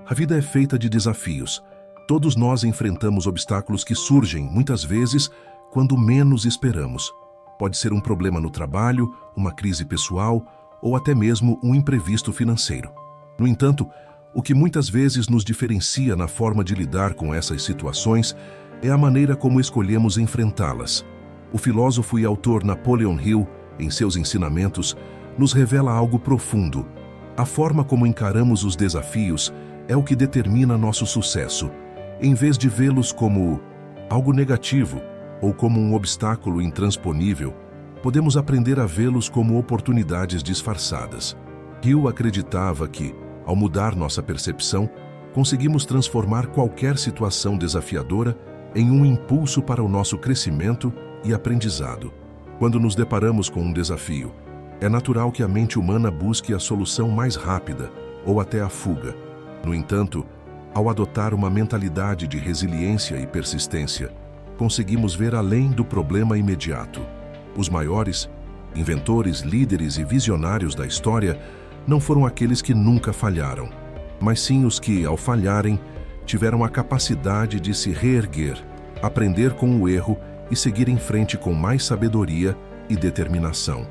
A vida é feita de desafios. Todos nós enfrentamos obstáculos que surgem, muitas vezes, quando menos esperamos. Pode ser um problema no trabalho, uma crise pessoal ou até mesmo um imprevisto financeiro. No entanto, o que muitas vezes nos diferencia na forma de lidar com essas situações é a maneira como escolhemos enfrentá-las. O filósofo e autor Napoleon Hill, em seus ensinamentos, nos revela algo profundo. A forma como encaramos os desafios é o que determina nosso sucesso, em vez de vê-los como algo negativo ou como um obstáculo intransponível. Podemos aprender a vê-los como oportunidades disfarçadas. Hill acreditava que, ao mudar nossa percepção, conseguimos transformar qualquer situação desafiadora em um impulso para o nosso crescimento e aprendizado. Quando nos deparamos com um desafio, é natural que a mente humana busque a solução mais rápida ou até a fuga. No entanto, ao adotar uma mentalidade de resiliência e persistência, conseguimos ver além do problema imediato. Os maiores inventores, líderes e visionários da história não foram aqueles que nunca falharam, mas sim os que, ao falharem, tiveram a capacidade de se reerguer, aprender com o erro e seguir em frente com mais sabedoria e determinação.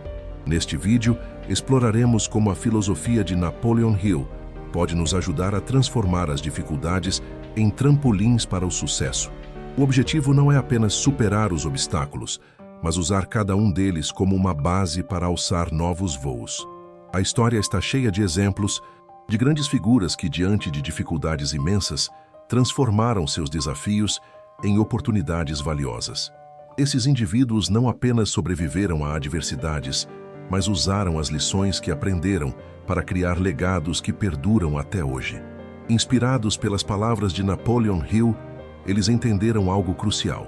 Neste vídeo, exploraremos como a filosofia de Napoleon Hill pode nos ajudar a transformar as dificuldades em trampolins para o sucesso. O objetivo não é apenas superar os obstáculos, mas usar cada um deles como uma base para alçar novos voos. A história está cheia de exemplos de grandes figuras que, diante de dificuldades imensas, transformaram seus desafios em oportunidades valiosas. Esses indivíduos não apenas sobreviveram a adversidades, mas usaram as lições que aprenderam para criar legados que perduram até hoje. Inspirados pelas palavras de Napoleon Hill, eles entenderam algo crucial.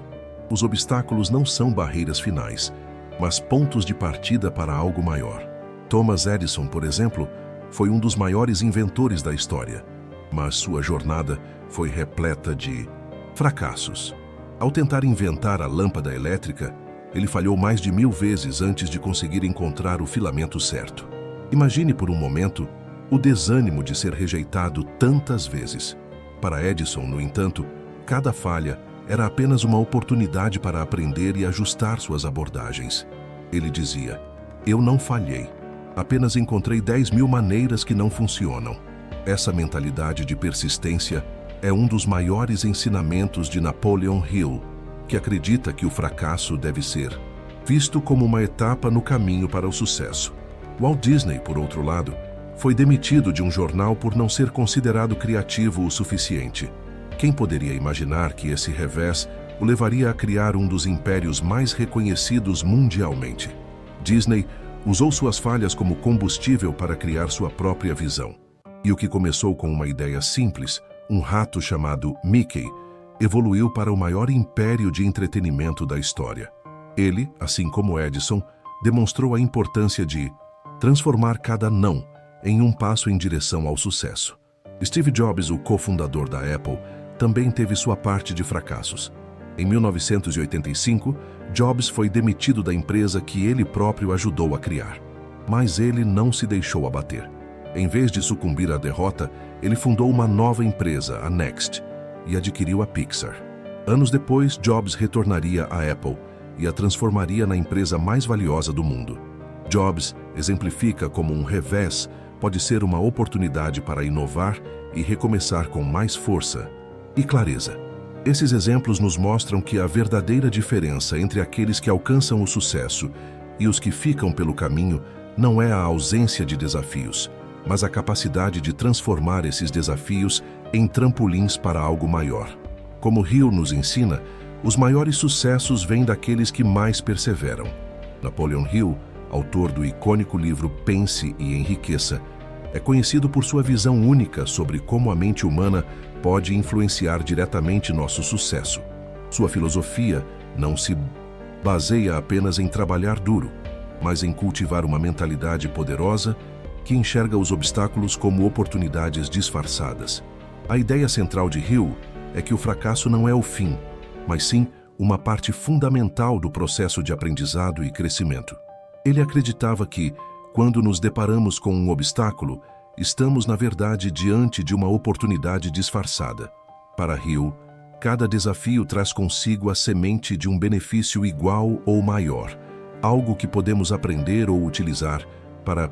Os obstáculos não são barreiras finais, mas pontos de partida para algo maior. Thomas Edison, por exemplo, foi um dos maiores inventores da história, mas sua jornada foi repleta de fracassos. Ao tentar inventar a lâmpada elétrica, ele falhou mais de 1000 vezes antes de conseguir encontrar o filamento certo. Imagine por um momento o desânimo de ser rejeitado tantas vezes. Para Edison, no entanto, cada falha era apenas uma oportunidade para aprender e ajustar suas abordagens. Ele dizia: "Eu não falhei. Apenas encontrei 10.000 maneiras que não funcionam." Essa mentalidade de persistência é um dos maiores ensinamentos de Napoleon Hill, que acredita que o fracasso deve ser visto como uma etapa no caminho para o sucesso. Walt Disney, por outro lado, foi demitido de um jornal por não ser considerado criativo o suficiente. Quem poderia imaginar que esse revés o levaria a criar um dos impérios mais reconhecidos mundialmente? Disney usou suas falhas como combustível para criar sua própria visão. E o que começou com uma ideia simples, um rato chamado Mickey, evoluiu para o maior império de entretenimento da história. Ele, assim como Edison, demonstrou a importância de transformar cada não em um passo em direção ao sucesso. Steve Jobs, o cofundador da Apple, também teve sua parte de fracassos. Em 1985, Jobs foi demitido da empresa que ele próprio ajudou a criar. Mas ele não se deixou abater. Em vez de sucumbir à derrota, ele fundou uma nova empresa, a Next, e adquiriu a Pixar. Anos depois, Jobs retornaria à Apple e a transformaria na empresa mais valiosa do mundo. Jobs exemplifica como um revés pode ser uma oportunidade para inovar e recomeçar com mais força e clareza. Esses exemplos nos mostram que a verdadeira diferença entre aqueles que alcançam o sucesso e os que ficam pelo caminho não é a ausência de desafios, mas a capacidade de transformar esses desafios em trampolins para algo maior. Como Hill nos ensina, os maiores sucessos vêm daqueles que mais perseveram. Napoleon Hill, autor do icônico livro Pense e Enriqueça, é conhecido por sua visão única sobre como a mente humana pode influenciar diretamente nosso sucesso. Sua filosofia não se baseia apenas em trabalhar duro, mas em cultivar uma mentalidade poderosa que enxerga os obstáculos como oportunidades disfarçadas. A ideia central de Hill é que o fracasso não é o fim, mas sim uma parte fundamental do processo de aprendizado e crescimento. Ele acreditava que, quando nos deparamos com um obstáculo, estamos, na verdade, diante de uma oportunidade disfarçada. Para Hill, cada desafio traz consigo a semente de um benefício igual ou maior, algo que podemos aprender ou utilizar para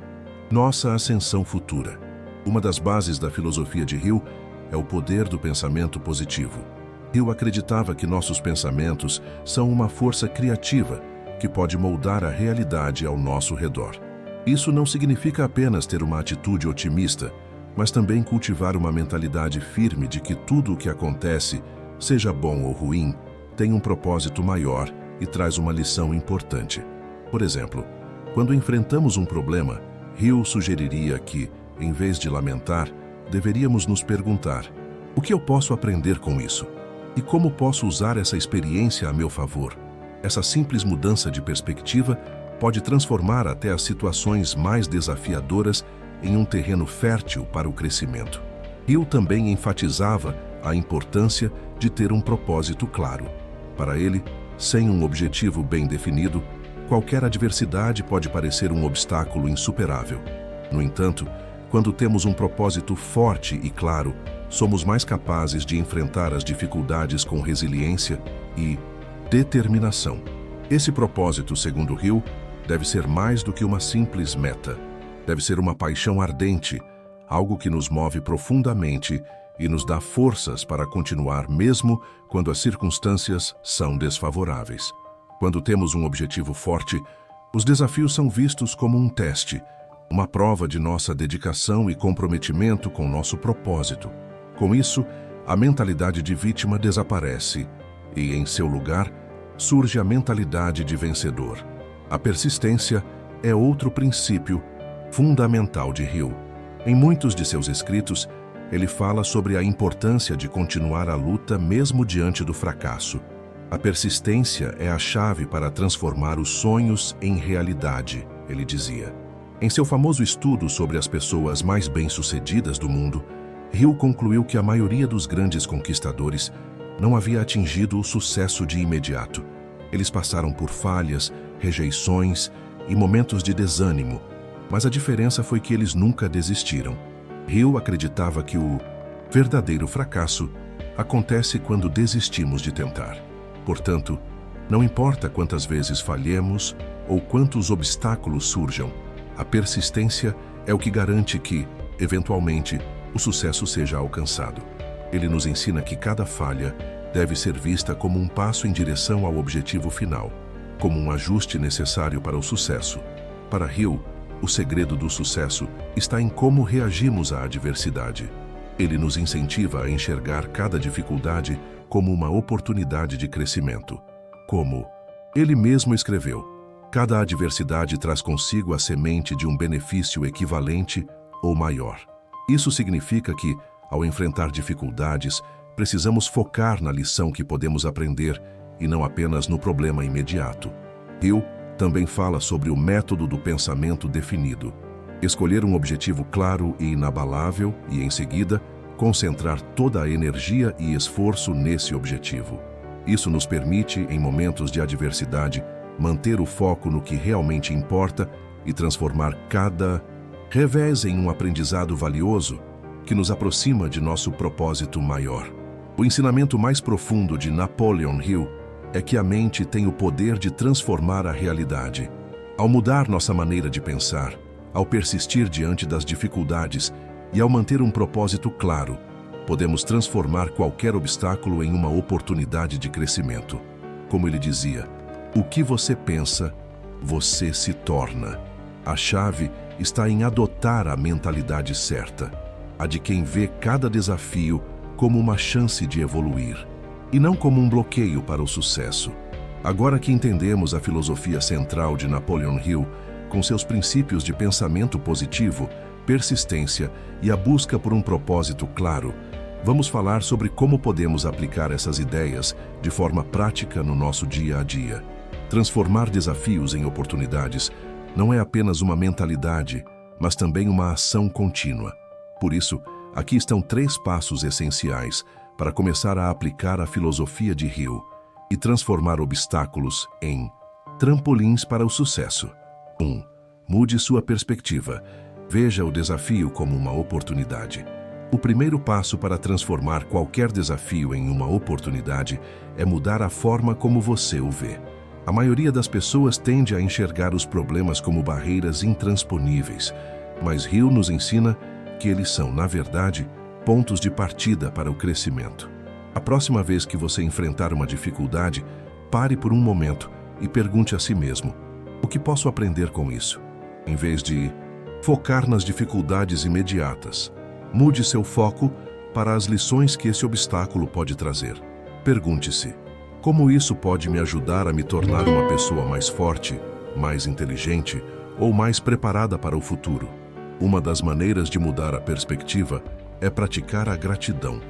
nossa ascensão futura. Uma das bases da filosofia de Hill é o poder do pensamento positivo. Hill acreditava que nossos pensamentos são uma força criativa que pode moldar a realidade ao nosso redor. Isso não significa apenas ter uma atitude otimista, mas também cultivar uma mentalidade firme de que tudo o que acontece, seja bom ou ruim, tem um propósito maior e traz uma lição importante. Por exemplo, quando enfrentamos um problema, Hill sugeriria que, em vez de lamentar, deveríamos nos perguntar: o que eu posso aprender com isso? E como posso usar essa experiência a meu favor? Essa simples mudança de perspectiva pode transformar até as situações mais desafiadoras em um terreno fértil para o crescimento. Hill também enfatizava a importância de ter um propósito claro. Para ele, sem um objetivo bem definido, qualquer adversidade pode parecer um obstáculo insuperável. No entanto, quando temos um propósito forte e claro, somos mais capazes de enfrentar as dificuldades com resiliência e determinação. Esse propósito, segundo Hill, deve ser mais do que uma simples meta. Deve ser uma paixão ardente, algo que nos move profundamente e nos dá forças para continuar mesmo quando as circunstâncias são desfavoráveis. Quando temos um objetivo forte, os desafios são vistos como um teste, uma prova de nossa dedicação e comprometimento com nosso propósito. Com isso, a mentalidade de vítima desaparece e, em seu lugar, surge a mentalidade de vencedor. A persistência é outro princípio fundamental de Hill. Em muitos de seus escritos, ele fala sobre a importância de continuar a luta mesmo diante do fracasso. A persistência é a chave para transformar os sonhos em realidade, ele dizia. Em seu famoso estudo sobre as pessoas mais bem-sucedidas do mundo, Hill concluiu que a maioria dos grandes conquistadores não havia atingido o sucesso de imediato. Eles passaram por falhas, rejeições e momentos de desânimo, mas a diferença foi que eles nunca desistiram. Hill acreditava que o verdadeiro fracasso acontece quando desistimos de tentar. Portanto, não importa quantas vezes falhemos ou quantos obstáculos surjam, a persistência é o que garante que, eventualmente, o sucesso seja alcançado. Ele nos ensina que cada falha deve ser vista como um passo em direção ao objetivo final, como um ajuste necessário para o sucesso. Para Hill, o segredo do sucesso está em como reagimos à adversidade. Ele nos incentiva a enxergar cada dificuldade como uma oportunidade de crescimento. Como ele mesmo escreveu, cada adversidade traz consigo a semente de um benefício equivalente ou maior. Isso significa que, ao enfrentar dificuldades, precisamos focar na lição que podemos aprender e não apenas no problema imediato. Hill também fala sobre o método do pensamento definido. Escolher um objetivo claro e inabalável e, em seguida, concentrar toda a energia e esforço nesse objetivo. Isso nos permite, em momentos de adversidade, manter o foco no que realmente importa e transformar cada revés em um aprendizado valioso que nos aproxima de nosso propósito maior. O ensinamento mais profundo de Napoleon Hill é que a mente tem o poder de transformar a realidade. Ao mudar nossa maneira de pensar, ao persistir diante das dificuldades e ao manter um propósito claro, podemos transformar qualquer obstáculo em uma oportunidade de crescimento. Como ele dizia, o que você pensa, você se torna. A chave está em adotar a mentalidade certa, a de quem vê cada desafio como uma chance de evoluir, e não como um bloqueio para o sucesso. Agora que entendemos a filosofia central de Napoleon Hill, com seus princípios de pensamento positivo, persistência e a busca por um propósito claro, vamos falar sobre como podemos aplicar essas ideias de forma prática no nosso dia a dia. Transformar desafios em oportunidades não é apenas uma mentalidade, mas também uma ação contínua. Por isso, aqui estão 3 passos essenciais para começar a aplicar a filosofia de Hill e transformar obstáculos em trampolins para o sucesso. 1. Mude sua perspectiva. Veja o desafio como uma oportunidade. O primeiro passo para transformar qualquer desafio em uma oportunidade é mudar a forma como você o vê. A maioria das pessoas tende a enxergar os problemas como barreiras intransponíveis, mas Hill nos ensina que eles são, na verdade, pontos de partida para o crescimento. A próxima vez que você enfrentar uma dificuldade, pare por um momento e pergunte a si mesmo: o que posso aprender com isso? Em vez de focar nas dificuldades imediatas, mude seu foco para as lições que esse obstáculo pode trazer. Pergunte-se: como isso pode me ajudar a me tornar uma pessoa mais forte, mais inteligente ou mais preparada para o futuro? Uma das maneiras de mudar a perspectiva é praticar a gratidão.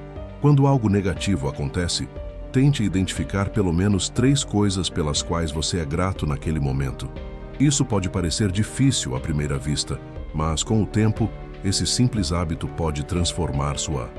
Quando algo negativo acontece, tente identificar pelo menos 3 coisas pelas quais você é grato naquele momento. Isso pode parecer difícil à primeira vista, mas com o tempo, esse simples hábito pode transformar sua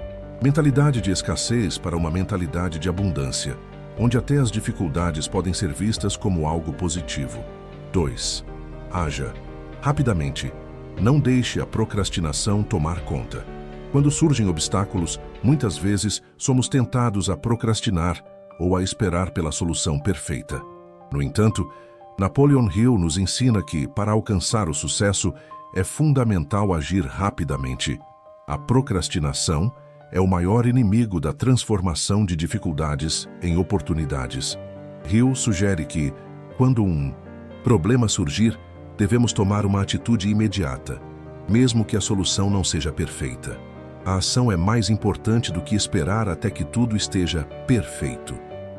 mentalidade de escassez para uma mentalidade de abundância, onde até as dificuldades podem ser vistas como algo positivo. 2. Haja rapidamente. Não deixe a procrastinação tomar conta. Quando surgem obstáculos, muitas vezes somos tentados a procrastinar ou a esperar pela solução perfeita. No entanto, Napoleon Hill nos ensina que, para alcançar o sucesso, é fundamental agir rapidamente. A procrastinação é o maior inimigo da transformação de dificuldades em oportunidades. Hill sugere que, quando um problema surgir, devemos tomar uma atitude imediata, mesmo que a solução não seja perfeita. A ação é mais importante do que esperar até que tudo esteja perfeito.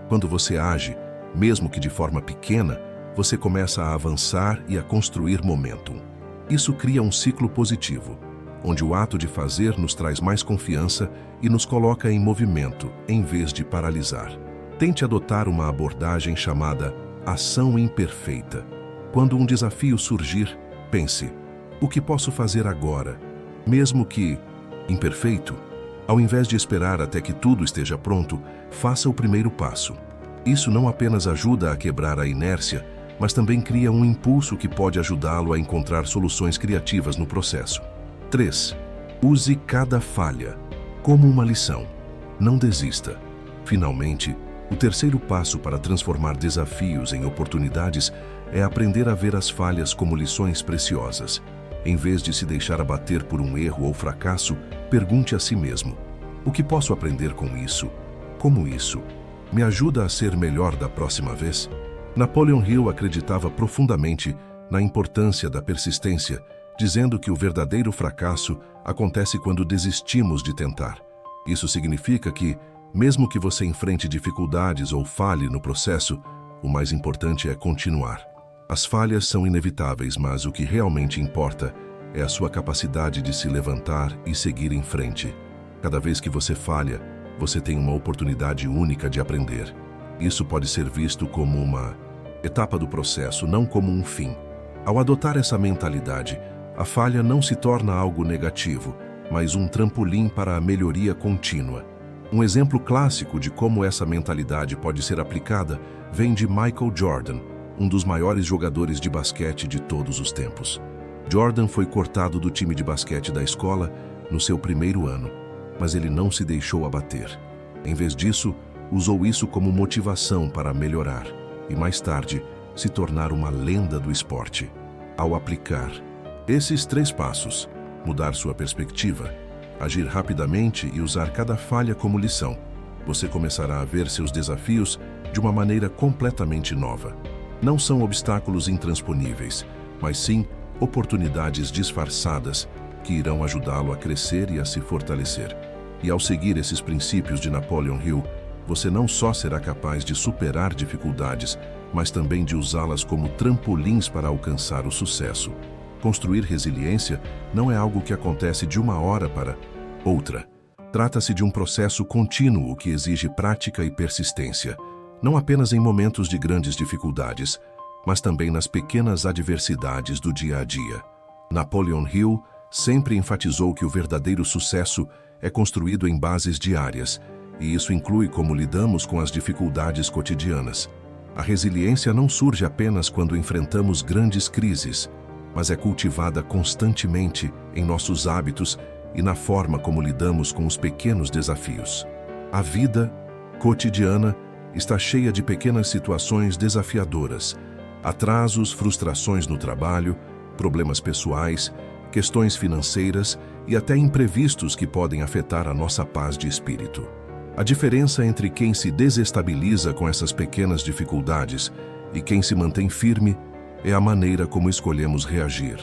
Quando você age, mesmo que de forma pequena, você começa a avançar e a construir momentum. Isso cria um ciclo positivo, onde o ato de fazer nos traz mais confiança e nos coloca em movimento, em vez de paralisar. Tente adotar uma abordagem chamada ação imperfeita. Quando um desafio surgir, pense: o que posso fazer agora? Mesmo que imperfeito, ao invés de esperar até que tudo esteja pronto, faça o primeiro passo. Isso não apenas ajuda a quebrar a inércia, mas também cria um impulso que pode ajudá-lo a encontrar soluções criativas no processo. 3. Use cada falha como uma lição. Não desista. Finalmente, o terceiro passo para transformar desafios em oportunidades é aprender a ver as falhas como lições preciosas. Em vez de se deixar abater por um erro ou fracasso, pergunte a si mesmo: o que posso aprender com isso? Como isso me ajuda a ser melhor da próxima vez? Napoleon Hill acreditava profundamente na importância da persistência, dizendo que o verdadeiro fracasso acontece quando desistimos de tentar. Isso significa que, mesmo que você enfrente dificuldades ou falhe no processo, o mais importante é continuar. As falhas são inevitáveis, mas o que realmente importa é a sua capacidade de se levantar e seguir em frente. Cada vez que você falha, você tem uma oportunidade única de aprender. Isso pode ser visto como uma etapa do processo, não como um fim. Ao adotar essa mentalidade, a falha não se torna algo negativo, mas um trampolim para a melhoria contínua. Um exemplo clássico de como essa mentalidade pode ser aplicada vem de Michael Jordan, um dos maiores jogadores de basquete de todos os tempos. Jordan foi cortado do time de basquete da escola no seu primeiro ano, mas ele não se deixou abater. Em vez disso, usou isso como motivação para melhorar e, mais tarde, se tornar uma lenda do esporte. Ao aplicar esses 3 passos, mudar sua perspectiva, agir rapidamente e usar cada falha como lição, você começará a ver seus desafios de uma maneira completamente nova. Não são obstáculos intransponíveis, mas sim oportunidades disfarçadas que irão ajudá-lo a crescer e a se fortalecer. E ao seguir esses princípios de Napoleon Hill, você não só será capaz de superar dificuldades, mas também de usá-las como trampolins para alcançar o sucesso. Construir resiliência não é algo que acontece de uma hora para outra. Trata-se de um processo contínuo que exige prática e persistência, não apenas em momentos de grandes dificuldades, mas também nas pequenas adversidades do dia a dia. Napoleon Hill sempre enfatizou que o verdadeiro sucesso é construído em bases diárias, e isso inclui como lidamos com as dificuldades cotidianas. A resiliência não surge apenas quando enfrentamos grandes crises. mas é cultivada constantemente em nossos hábitos e na forma como lidamos com os pequenos desafios. A vida cotidiana está cheia de pequenas situações desafiadoras, atrasos, frustrações no trabalho, problemas pessoais, questões financeiras e até imprevistos que podem afetar a nossa paz de espírito. A diferença entre quem se desestabiliza com essas pequenas dificuldades e quem se mantém firme é a maneira como escolhemos reagir.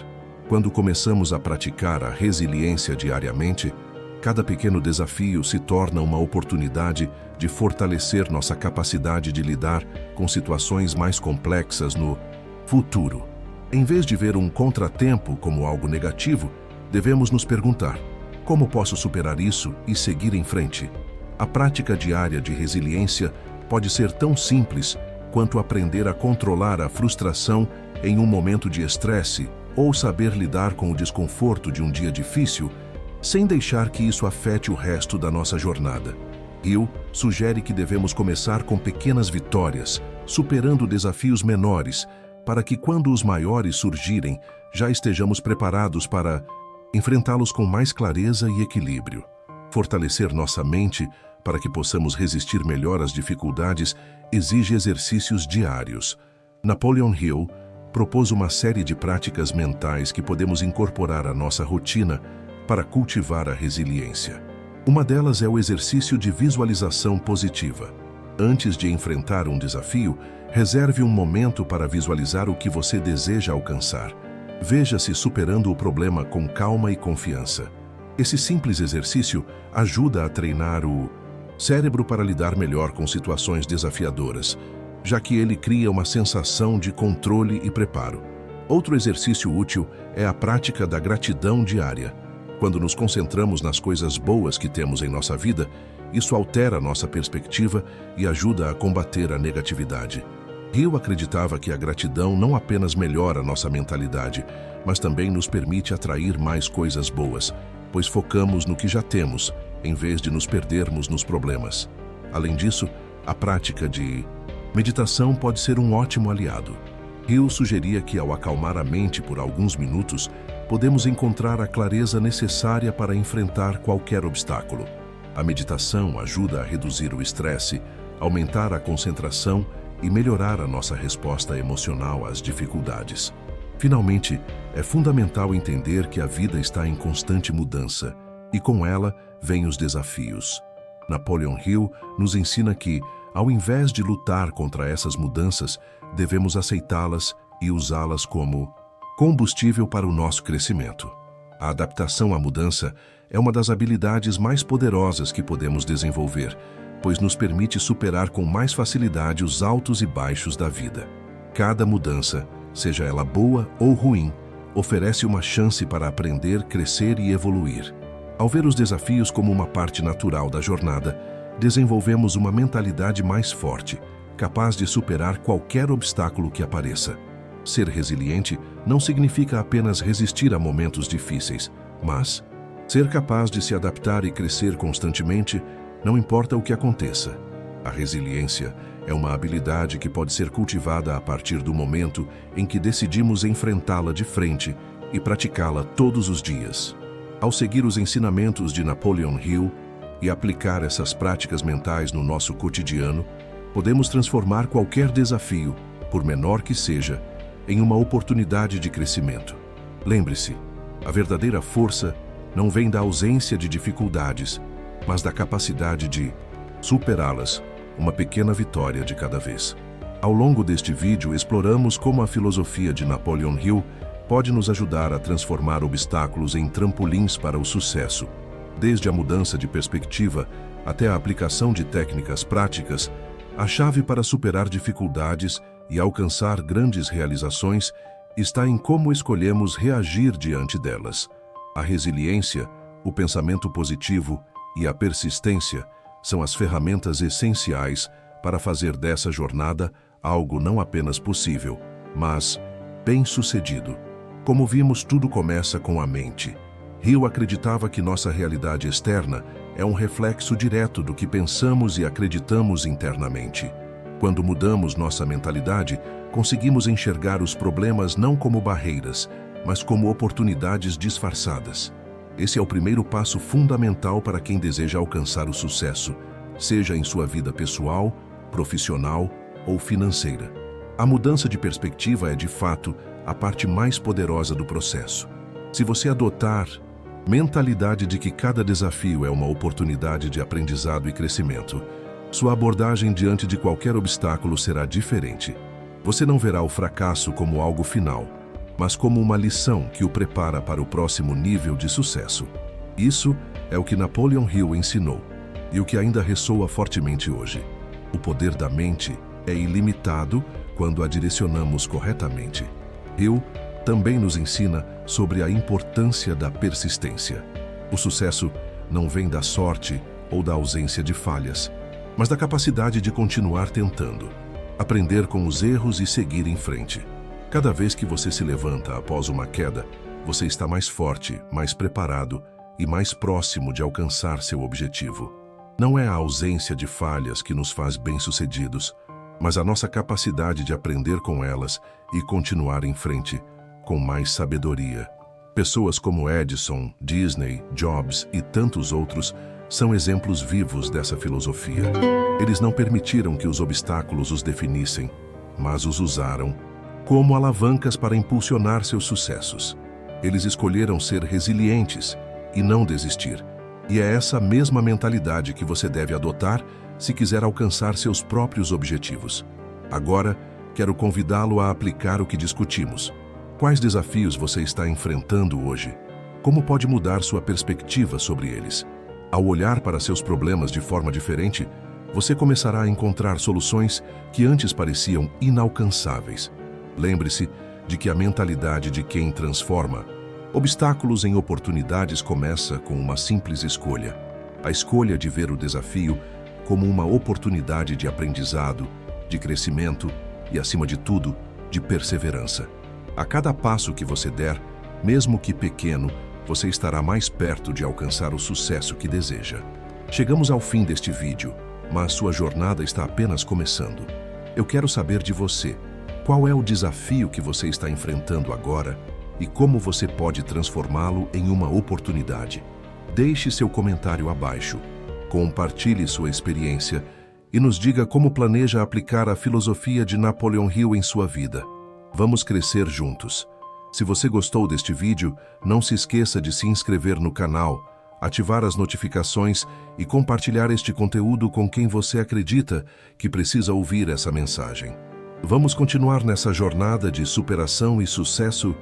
Quando começamos a praticar a resiliência diariamente, cada pequeno desafio se torna uma oportunidade de fortalecer nossa capacidade de lidar com situações mais complexas no futuro. Em vez de ver um contratempo como algo negativo, devemos nos perguntar: como posso superar isso e seguir em frente? A prática diária de resiliência pode ser tão simples quanto aprender a controlar a frustração em um momento de estresse ou saber lidar com o desconforto de um dia difícil, sem deixar que isso afete o resto da nossa jornada. Hill sugere que devemos começar com pequenas vitórias, superando desafios menores, para que quando os maiores surgirem, já estejamos preparados para enfrentá-los com mais clareza e equilíbrio. Fortalecer nossa mente para que possamos resistir melhor às dificuldades exige exercícios diários. Napoleon Hill propôs uma série de práticas mentais que podemos incorporar à nossa rotina para cultivar a resiliência. Uma delas é o exercício de visualização positiva. Antes de enfrentar um desafio, reserve um momento para visualizar o que você deseja alcançar. Veja-se superando o problema com calma e confiança. Esse simples exercício ajuda a treinar o cérebro para lidar melhor com situações desafiadoras, já que ele cria uma sensação de controle e preparo. Outro exercício útil é a prática da gratidão diária. Quando nos concentramos nas coisas boas que temos em nossa vida, isso altera nossa perspectiva e ajuda a combater a negatividade. Hill acreditava que a gratidão não apenas melhora nossa mentalidade, mas também nos permite atrair mais coisas boas, pois focamos no que já temos, em vez de nos perdermos nos problemas. Além disso, a prática de meditação pode ser um ótimo aliado. Hill sugeria que, ao acalmar a mente por alguns minutos, podemos encontrar a clareza necessária para enfrentar qualquer obstáculo. A meditação ajuda a reduzir o estresse, aumentar a concentração e melhorar a nossa resposta emocional às dificuldades. Finalmente, é fundamental entender que a vida está em constante mudança e com ela vêm os desafios. Napoleon Hill nos ensina que, ao invés de lutar contra essas mudanças, devemos aceitá-las e usá-las como combustível para o nosso crescimento. A adaptação à mudança é uma das habilidades mais poderosas que podemos desenvolver, pois nos permite superar com mais facilidade os altos e baixos da vida. Cada mudança, seja ela boa ou ruim, oferece uma chance para aprender, crescer e evoluir. Ao ver os desafios como uma parte natural da jornada, desenvolvemos uma mentalidade mais forte, capaz de superar qualquer obstáculo que apareça. Ser resiliente não significa apenas resistir a momentos difíceis, mas ser capaz de se adaptar e crescer constantemente, não importa o que aconteça. A resiliência é uma habilidade que pode ser cultivada a partir do momento em que decidimos enfrentá-la de frente e praticá-la todos os dias. Ao seguir os ensinamentos de Napoleon Hill e aplicar essas práticas mentais no nosso cotidiano, podemos transformar qualquer desafio, por menor que seja, em uma oportunidade de crescimento. Lembre-se, a verdadeira força não vem da ausência de dificuldades, mas da capacidade de superá-las, uma pequena vitória de cada vez. Ao longo deste vídeo, exploramos como a filosofia de Napoleon Hill pode nos ajudar a transformar obstáculos em trampolins para o sucesso. Desde a mudança de perspectiva até a aplicação de técnicas práticas, a chave para superar dificuldades e alcançar grandes realizações está em como escolhemos reagir diante delas. A resiliência, o pensamento positivo e a persistência são as ferramentas essenciais para fazer dessa jornada algo não apenas possível, mas bem-sucedido. Como vimos, tudo começa com a mente. Hill acreditava que nossa realidade externa é um reflexo direto do que pensamos e acreditamos internamente. Quando mudamos nossa mentalidade, conseguimos enxergar os problemas não como barreiras, mas como oportunidades disfarçadas. Esse é o primeiro passo fundamental para quem deseja alcançar o sucesso, seja em sua vida pessoal, profissional ou financeira. A mudança de perspectiva é, de fato, a parte mais poderosa do processo. Se você adotar a mentalidade de que cada desafio é uma oportunidade de aprendizado e crescimento, sua abordagem diante de qualquer obstáculo será diferente. Você não verá o fracasso como algo final, mas como uma lição que o prepara para o próximo nível de sucesso. Isso é o que Napoleon Hill ensinou, e o que ainda ressoa fortemente hoje. O poder da mente é ilimitado quando a direcionamos corretamente. Hill também nos ensina sobre a importância da persistência. O sucesso não vem da sorte ou da ausência de falhas, mas da capacidade de continuar tentando, aprender com os erros e seguir em frente. Cada vez que você se levanta após uma queda, você está mais forte, mais preparado e mais próximo de alcançar seu objetivo. Não é a ausência de falhas que nos faz bem-sucedidos, mas a nossa capacidade de aprender com elas e continuar em frente com mais sabedoria. Pessoas como Edison, Disney, Jobs e tantos outros são exemplos vivos dessa filosofia. Eles não permitiram que os obstáculos os definissem, mas os usaram como alavancas para impulsionar seus sucessos. Eles escolheram ser resilientes e não desistir. E é essa mesma mentalidade que você deve adotar se quiser alcançar seus próprios objetivos. Agora, quero convidá-lo a aplicar o que discutimos. Quais desafios você está enfrentando hoje? Como pode mudar sua perspectiva sobre eles? Ao olhar para seus problemas de forma diferente, você começará a encontrar soluções que antes pareciam inalcançáveis. Lembre-se de que a mentalidade de quem transforma obstáculos em oportunidades começa com uma simples escolha. A escolha de ver o desafio como uma oportunidade de aprendizado, de crescimento e, acima de tudo, de perseverança. A cada passo que você der, mesmo que pequeno, você estará mais perto de alcançar o sucesso que deseja. Chegamos ao fim deste vídeo, mas sua jornada está apenas começando. Eu quero saber de você. Qual é o desafio que você está enfrentando agora e como você pode transformá-lo em uma oportunidade? Deixe seu comentário abaixo, compartilhe sua experiência e nos diga como planeja aplicar a filosofia de Napoleon Hill em sua vida. Vamos crescer juntos. Se você gostou deste vídeo, não se esqueça de se inscrever no canal, ativar as notificações e compartilhar este conteúdo com quem você acredita que precisa ouvir essa mensagem. Vamos continuar nessa jornada de superação e sucesso